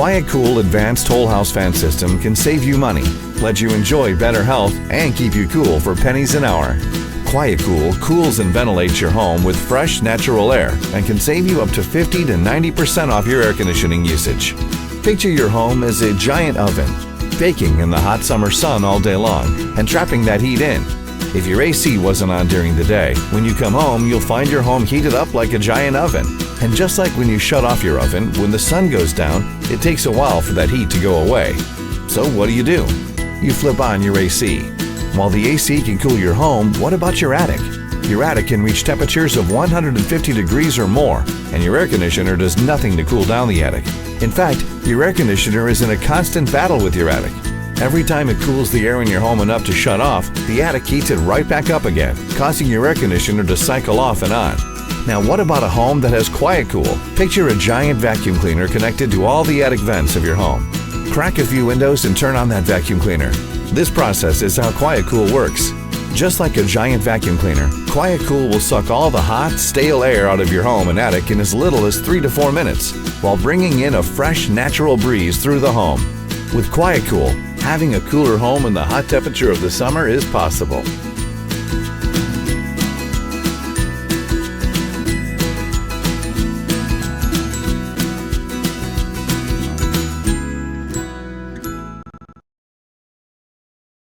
QuietCool Advanced Whole House Fan System can save you money, let you enjoy better health, and keep you cool for pennies an hour. QuietCool cools and ventilates your home with fresh, natural air and can save you up to 50 to 90% off your air conditioning usage. Picture your home as a giant oven, baking in the hot summer sun all day long and trapping that heat in. If your AC wasn't on during the day, when you come home, you'll find your home heated up like a giant oven. And just like when you shut off your oven, when the sun goes down, it takes a while for that heat to go away. So what do? You flip on your AC. While the AC can cool your home, what about your attic? Your attic can reach temperatures of 150 degrees or more, and your air conditioner does nothing to cool down the attic. In fact, your air conditioner is in a constant battle with your attic. Every time it cools the air in your home enough to shut off, the attic heats it right back up again, causing your air conditioner to cycle off and on. Now what about a home that has QuietCool? Picture a giant vacuum cleaner connected to all the attic vents of your home. Crack a few windows and turn on that vacuum cleaner. This process is how QuietCool works. Just like a giant vacuum cleaner, QuietCool will suck all the hot, stale air out of your home and attic in as little as 3 to 4 minutes, while bringing in a fresh, natural breeze through the home. With QuietCool, having a cooler home in the hot temperature of the summer is possible.